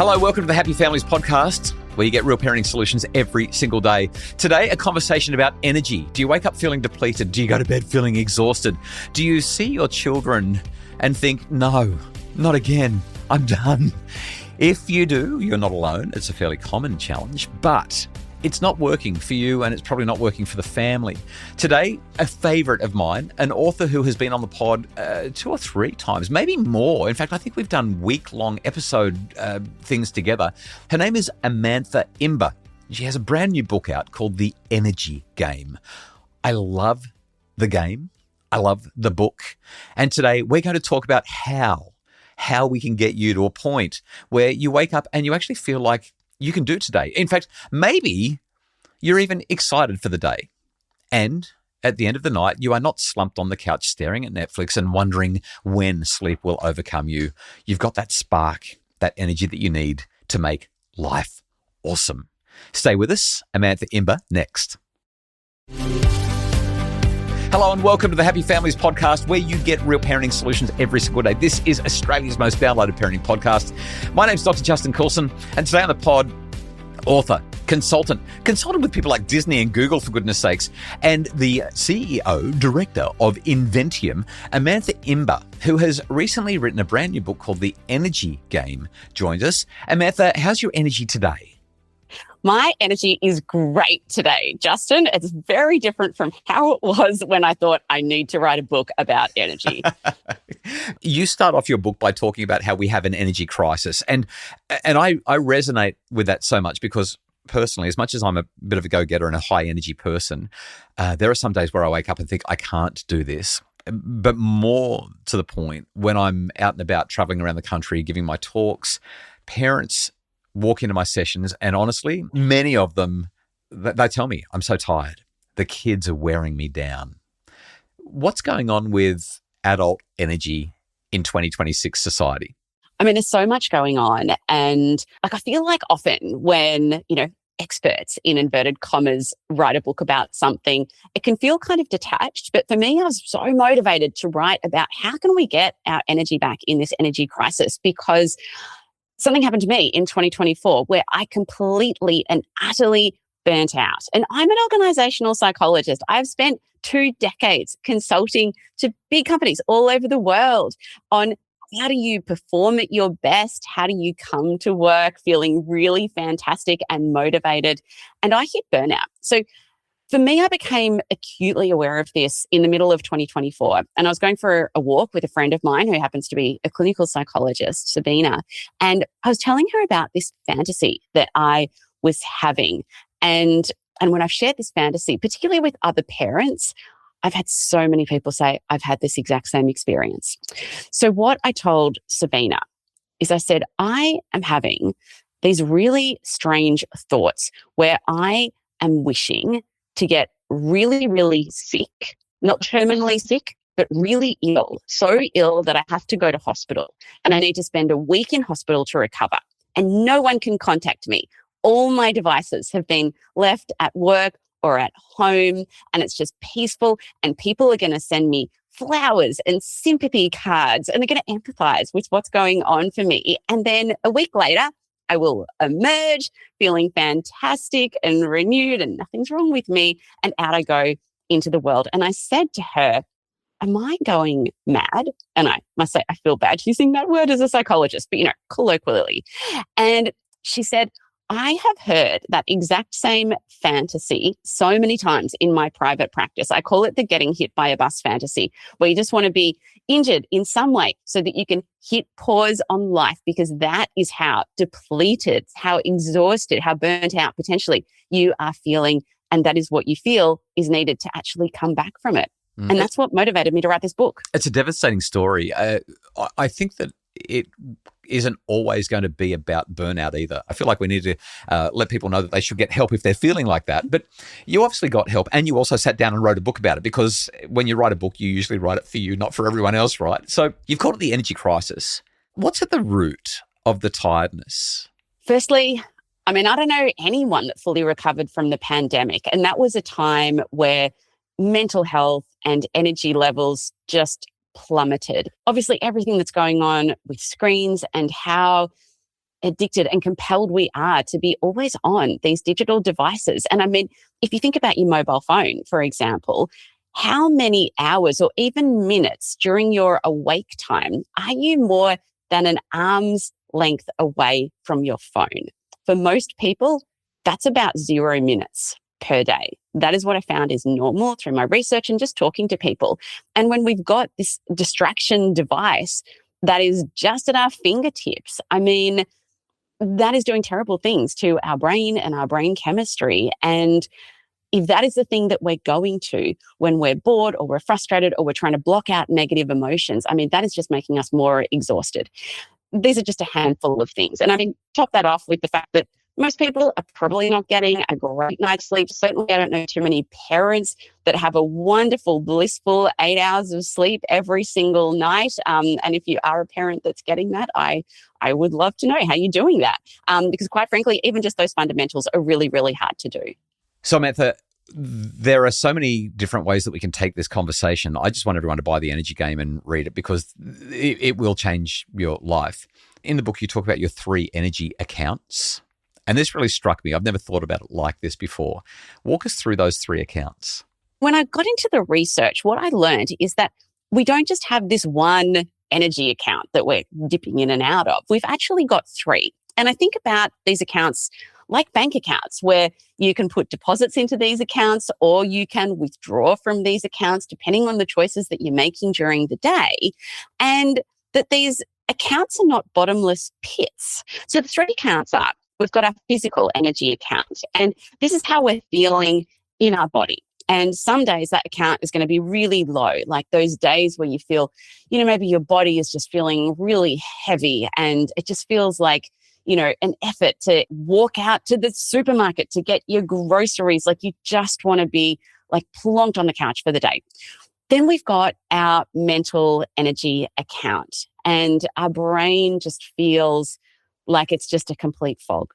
Hello, welcome to the Happy Families podcast, where you get real parenting solutions every single day. Today, a conversation about energy. Do you wake up feeling depleted? Do you go to bed feeling exhausted? Do you see your children and think, no, not again, I'm done? If you do, you're not alone. It's a fairly common challenge, but it's not working for you and it's probably not working for the family. Today, a favourite of mine, an author who has been on the pod 2 or 3 times, maybe more. In fact, I think we've done week-long episode things together. Her name is Amantha Imber. She has a brand new book out called The Energy Game. I love the game. I love the book. And today we're going to talk about how we can get you to a point where you wake up and you actually feel like you can do today. In fact, maybe you're even excited for the day. And at the end of the night, you are not slumped on the couch staring at Netflix and wondering when sleep will overcome you. You've got that spark, that energy that you need to make life awesome. Stay with us. Amantha Imber next. Hello and welcome to the Happy Families podcast, where you get real parenting solutions every single day. This is Australia's most downloaded parenting podcast. My name's Dr Justin Coulson, and today on the pod, author, consulted with people like Disney and Google, for goodness sakes, and the CEO, director of Inventium, Amantha Imber, who has recently written a brand new book called The Energy Game, joins us. Amantha, how's your energy today? My energy is great today, Justin. It's very different from how it was when I thought I need to write a book about energy. You start off your book by talking about how we have an energy crisis. And I resonate with that so much because personally, as much as I'm a bit of a go-getter and a high-energy person, there are some days where I wake up and think, I can't do this. But more to the point, when I'm out and about traveling around the country, giving my talks, parents walk into my sessions, and honestly, many of them, they tell me, I'm so tired. The kids are wearing me down. What's going on with adult energy in 2026 society? I mean, there's so much going on. And I feel like often when, experts in inverted commas write a book about something, it can feel kind of detached. But for me, I was so motivated to write about how can we get our energy back in this energy crisis, because something happened to me in 2024 where I completely and utterly burnt out. And I'm an organisational psychologist. I've spent 2 decades consulting to big companies all over the world on how do you perform at your best? How do you come to work feeling really fantastic and motivated? And I hit burnout. So for me, I became acutely aware of this in the middle of 2024. And I was going for a walk with a friend of mine who happens to be a clinical psychologist, Sabina. And I was telling her about this fantasy that I was having. And when I've shared this fantasy, particularly with other parents, I've had so many people say, I've had this exact same experience. So what I told Sabina is I said, I am having these really strange thoughts where I am wishing to get really, really sick, not terminally sick, but really ill, so ill that I have to go to hospital and I need to spend a week in hospital to recover. And no one can contact me. All my devices have been left at work or at home, and it's just peaceful, and people are going to send me flowers and sympathy cards, and they're going to empathize with what's going on for me. And then a week later, I will emerge feeling fantastic and renewed and nothing's wrong with me. And out I go into the world. And I said to her, am I going mad? And I must say, I feel bad using that word as a psychologist, but colloquially. And she said, I have heard that exact same fantasy so many times in my private practice. I call it the getting hit by a bus fantasy, where you just want to be injured in some way so that you can hit pause on life, because that is how depleted, how exhausted, how burnt out potentially you are feeling. And that is what you feel is needed to actually come back from it. And that's what motivated me to write this book. It's a devastating story. I think that it isn't always going to be about burnout either. I feel like we need to let people know that they should get help if they're feeling like that. But you obviously got help, and you also sat down and wrote a book about it, because when you write a book, you usually write it for you, not for everyone else, right? So you've called it the energy crisis. What's at the root of the tiredness? Firstly, I don't know anyone that fully recovered from the pandemic. And that was a time where mental health and energy levels just plummeted. Obviously, everything that's going on with screens and how addicted and compelled we are to be always on these digital devices. And I mean, if you think about your mobile phone, for example, how many hours or even minutes during your awake time are you more than an arm's length away from your phone? For most people, that's about 0 minutes per day. That is what I found is normal through my research and just talking to people. And when we've got this distraction device that is just at our fingertips, I mean, that is doing terrible things to our brain and our brain chemistry. And if that is the thing that we're going to when we're bored or we're frustrated or we're trying to block out negative emotions, I mean, that is just making us more exhausted. These are just a handful of things. And I mean, top that off with the fact that most people are probably not getting a great night's sleep. Certainly, I don't know too many parents that have a wonderful, blissful 8 hours of sleep every single night. And if you are a parent that's getting that, I would love to know how you're doing that. Because quite frankly, even just those fundamentals are really, really hard to do. So, Amantha, there are so many different ways that we can take this conversation. I just want everyone to buy The Energy Game and read it because it will change your life. In the book, you talk about your 3 energy accounts. And this really struck me. I've never thought about it like this before. Walk us through those 3 accounts. When I got into the research, what I learned is that we don't just have this one energy account that we're dipping in and out of. We've actually got 3. And I think about these accounts like bank accounts where you can put deposits into these accounts or you can withdraw from these accounts depending on the choices that you're making during the day. And that these accounts are not bottomless pits. So the 3 accounts are, we've got our physical energy account, and this is how we're feeling in our body. And some days that account is going to be really low, like those days where you feel, maybe your body is just feeling really heavy and it just feels like, an effort to walk out to the supermarket to get your groceries. Like you just want to be like plonked on the couch for the day. Then we've got our mental energy account, and our brain just feels like it's just a complete fog.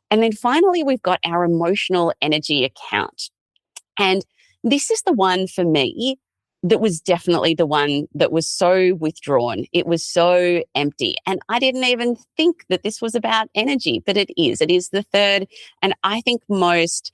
And then finally, we've got our emotional energy account. And this is the one for me that was definitely the one that was so withdrawn. It was so empty. And I didn't even think that this was about energy, but it is. It is the third, and I think most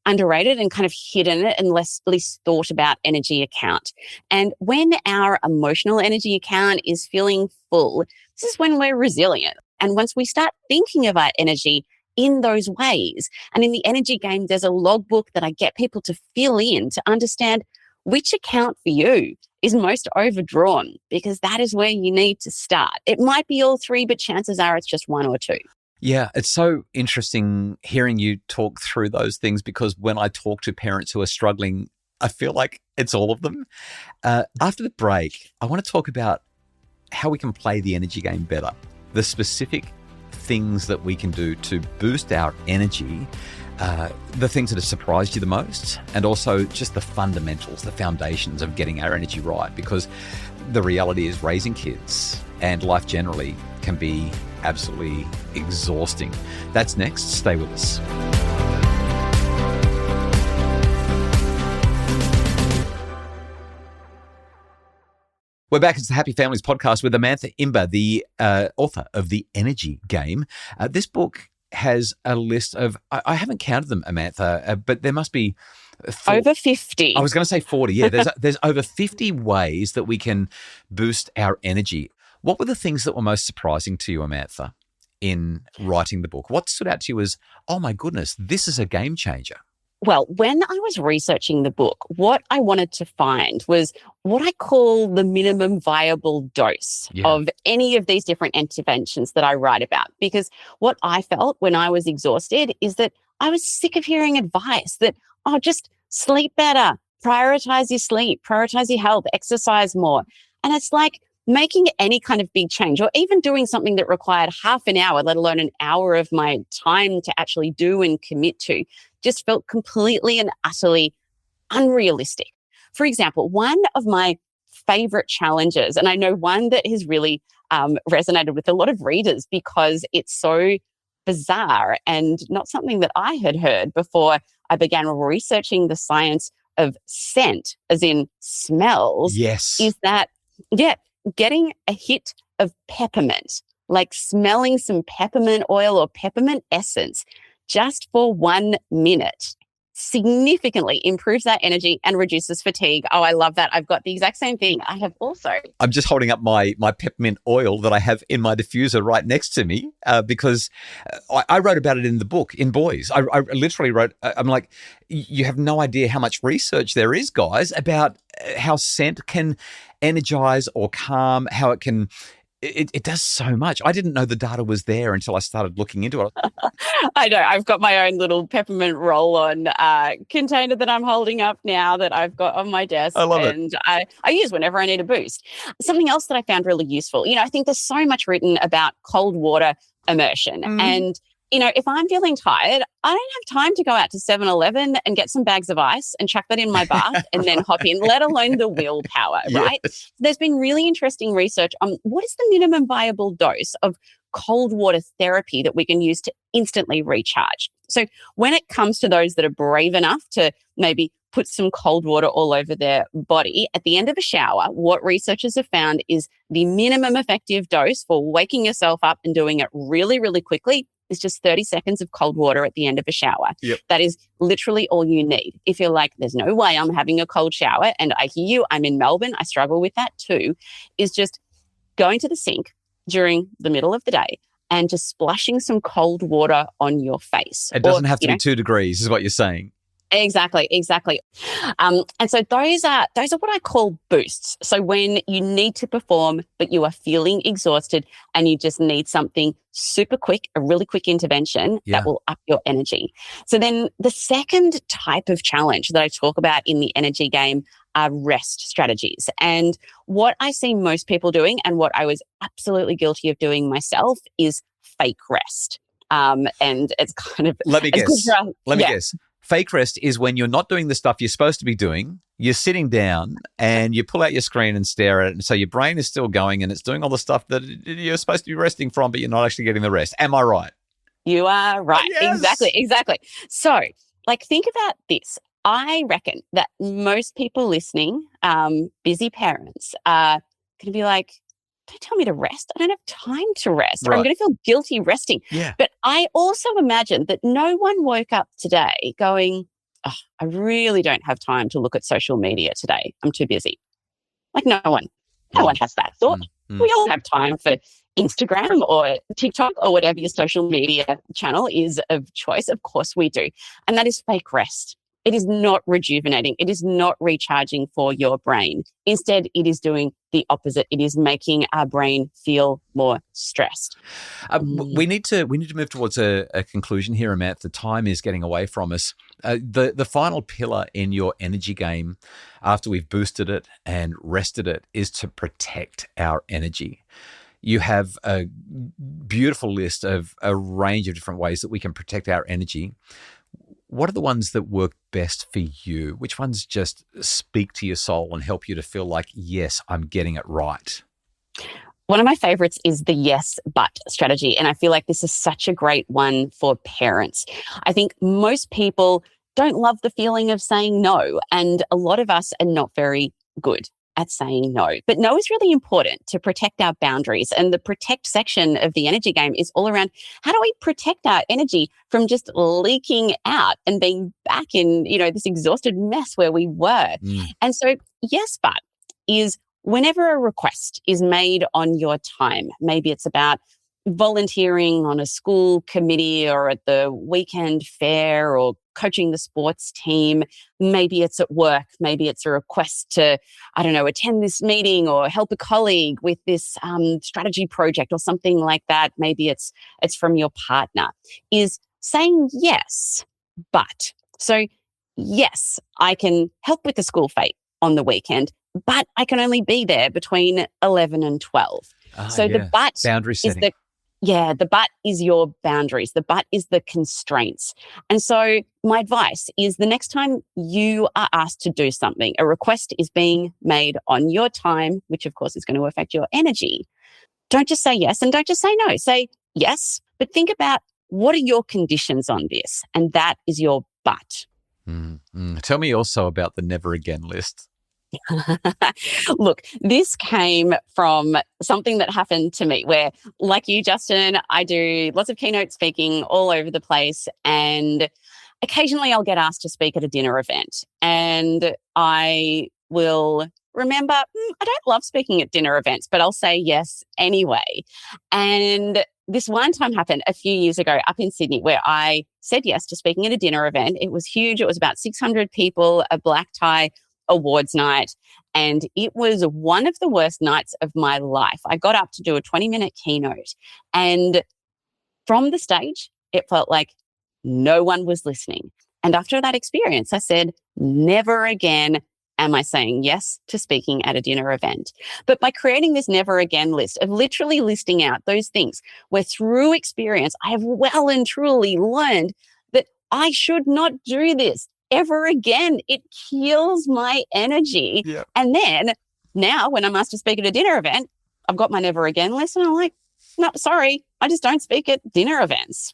underrated and kind of hidden and least thought about energy account. And when our emotional energy account is feeling full, this is when we're resilient. And once we start thinking of our energy in those ways, and in the energy game, there's a logbook that I get people to fill in to understand which account for you is most overdrawn, because that is where you need to start. It might be all 3, but chances are it's just 1 or 2. Yeah, it's so interesting hearing you talk through those things, because when I talk to parents who are struggling, I feel like it's all of them. After the break, I want to talk about how we can play the energy game better, the specific things that we can do to boost our energy, the things that have surprised you the most, and also just the fundamentals, the foundations of getting our energy right, because the reality is raising kids and life generally can be absolutely exhausting. That's next. Stay with us. We're back. It's the Happy Families podcast with Amantha Imber, the author of The Energy Game. This book has a list of, I haven't counted them, Amantha, but there must be over 50. I was going to say 40. Yeah, there's over 50 ways that we can boost our energy. What were the things that were most surprising to you, Amantha, in writing the book? What stood out to you as, oh my goodness, this is a game changer? Well, when I was researching the book, what I wanted to find was what I call the minimum viable dose of any of these different interventions that I write about. Because what I felt when I was exhausted is that I was sick of hearing advice that, oh, just sleep better, prioritize your sleep, prioritize your health, exercise more. And it's like making any kind of big change, or even doing something that required half an hour, let alone an hour of my time to actually do and commit to, just felt completely and utterly unrealistic. For example, one of my favorite challenges, and I know one that has really resonated with a lot of readers because it's so bizarre and not something that I had heard before I began researching the science of scent, as in smells, yes, is that, getting a hit of peppermint like smelling some peppermint oil or peppermint essence just for 1 minute significantly improves that energy and reduces fatigue. Oh, I love that. I've got the exact same thing. I have also. I'm just holding up my peppermint oil that I have in my diffuser right next to me because I wrote about it in the book, in Boys. I literally wrote, I'm like, you have no idea how much research there is, guys, about how scent can energize or calm, how it can. It does so much. I didn't know the data was there until I started looking into it. I know. I've got my own little peppermint roll-on container that I'm holding up now that I've got on my desk. I love it. And I use whenever I need a boost. Something else that I found really useful, I think there's so much written about cold water immersion. And if I'm feeling tired, I don't have time to go out to 7-Eleven and get some bags of ice and chuck that in my bath and then hop in, let alone the willpower, right? Yes. There's been really interesting research on what is the minimum viable dose of cold water therapy that we can use to instantly recharge. So when it comes to those that are brave enough to maybe put some cold water all over their body at the end of a shower, what researchers have found is the minimum effective dose for waking yourself up and doing it really, really quickly is just 30 seconds of cold water at the end of a shower. Yep. That is literally all you need. If you're like, there's no way I'm having a cold shower, and I hear you, I'm in Melbourne, I struggle with that too, is just going to the sink during the middle of the day and just splashing some cold water on your face. It doesn't have to be 2 degrees, is what you're saying. Exactly. And so those are what I call boosts. So when you need to perform, but you are feeling exhausted and you just need something super quick, a really quick intervention that will up your energy. So then the second type of challenge that I talk about in the energy game are rest strategies. And what I see most people doing, and what I was absolutely guilty of doing myself, is fake rest. And it's kind of... Let me guess. Fake rest is when you're not doing the stuff you're supposed to be doing. You're sitting down and you pull out your screen and stare at it. And so your brain is still going and it's doing all the stuff that you're supposed to be resting from, but you're not actually getting the rest. Am I right? You are right. Yes. Exactly. So, think about this. I reckon that most people listening, busy parents, are going to be like, don't tell me to rest. I don't have time to rest. Or I'm going to feel guilty resting. Yeah. But I also imagine that no one woke up today going, oh, I really don't have time to look at social media today. I'm too busy. No one has that thought. We all have time for Instagram or TikTok or whatever your social media channel is of choice. Of course we do. And that is fake rest. It is not rejuvenating. It is not recharging for your brain. Instead, it is doing the opposite. It is making our brain feel more stressed. We need to move towards a conclusion here, Amantha. The time is getting away from us. The final pillar in your energy game, after we've boosted it and rested it, is to protect our energy. You have a beautiful list of a range of different ways that we can protect our energy. What are the ones that work best for you? Which ones just speak to your soul and help you to feel like, yes, I'm getting it right? One of my favorites is the yes, but strategy. And I feel like this is such a great one for parents. I think most people don't love the feeling of saying no. And a lot of us are not very good at saying no. But no is really important to protect our boundaries. And the protect section of the energy game is all around how do we protect our energy from just leaking out and being back in, this exhausted mess where we were. And so yes, but is whenever a request is made on your time, maybe it's about volunteering on a school committee or at the weekend fair or coaching the sports team. Maybe it's at work. Maybe it's a request to, attend this meeting or help a colleague with this strategy project or something like that. Maybe it's from your partner. Is saying yes, but. So yes, I can help with the school fete on the weekend, but I can only be there between 11 and 12. The but boundary setting. the but is your boundaries. The but is the constraints. And so my advice is the next time you are asked to do something, a request is being made on your time, which of course is going to affect your energy. Don't just say yes and don't just say no. Say yes, but think about what are your conditions on this? And that is your but. Tell me also about the never again list. Look, this came from something that happened to me where, like you, Justin, I do lots of keynote speaking all over the place. And occasionally I'll get asked to speak at a dinner event. And I will remember, I don't love speaking at dinner events, but I'll say yes anyway. And this one time happened a few years ago up in Sydney where I said yes to speaking at a dinner event. It was huge. It was about 600 people, a black tie awards night. And it was one of the worst nights of my life. I got up to do a 20-minute keynote. And from the stage, it felt like no one was listening. And after that experience, I said, never again am I saying yes to speaking at a dinner event. But by creating this never again list of literally listing out those things where through experience, I have well and truly learned that I should not do this ever again. It kills my energy. Yeah. And then now when I'm asked to speak at a dinner event, I've got my never again list and I'm like, no, sorry, I just don't speak at dinner events.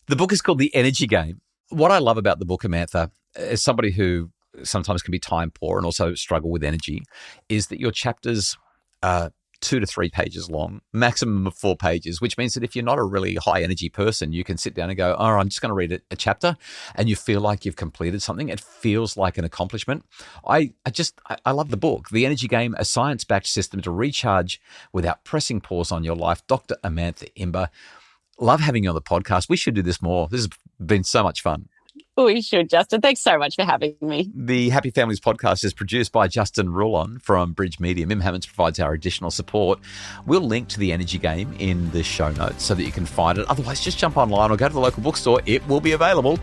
The book is called The Energy Game. What I love about the book, Amantha, as somebody who sometimes can be time poor and also struggle with energy, is that your chapters are 2 to 3 pages long, maximum of 4 pages, which means that if you're not a really high energy person, you can sit down and go, oh, I'm just going to read a chapter, and you feel like you've completed something. It feels like an accomplishment. I love the book, The Energy Game, a science-backed system to recharge without pressing pause on your life. Dr Amantha Imber, love having you on the podcast. We should do this more. This has been so much fun. We should, Justin. Thanks so much for having me. The Happy Families podcast is produced by Justin Rulon from Bridge Media. Mim Hammonds provides our additional support. We'll link to The Energy Game in the show notes so that you can find it. Otherwise, just jump online or go to the local bookstore. It will be available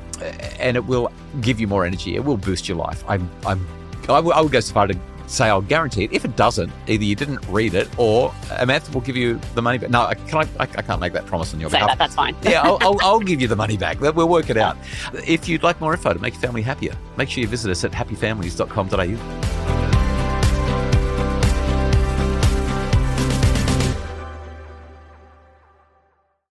and it will give you more energy. It will boost your life. I would go so far to say I'll guarantee it. If it doesn't, either you didn't read it or Amantha will give you the money back. No, I can't make that promise on your behalf. That's fine. Yeah, I'll give you the money back. We'll work it out. If you'd like more info to make your family happier, make sure you visit us at happyfamilies.com.au.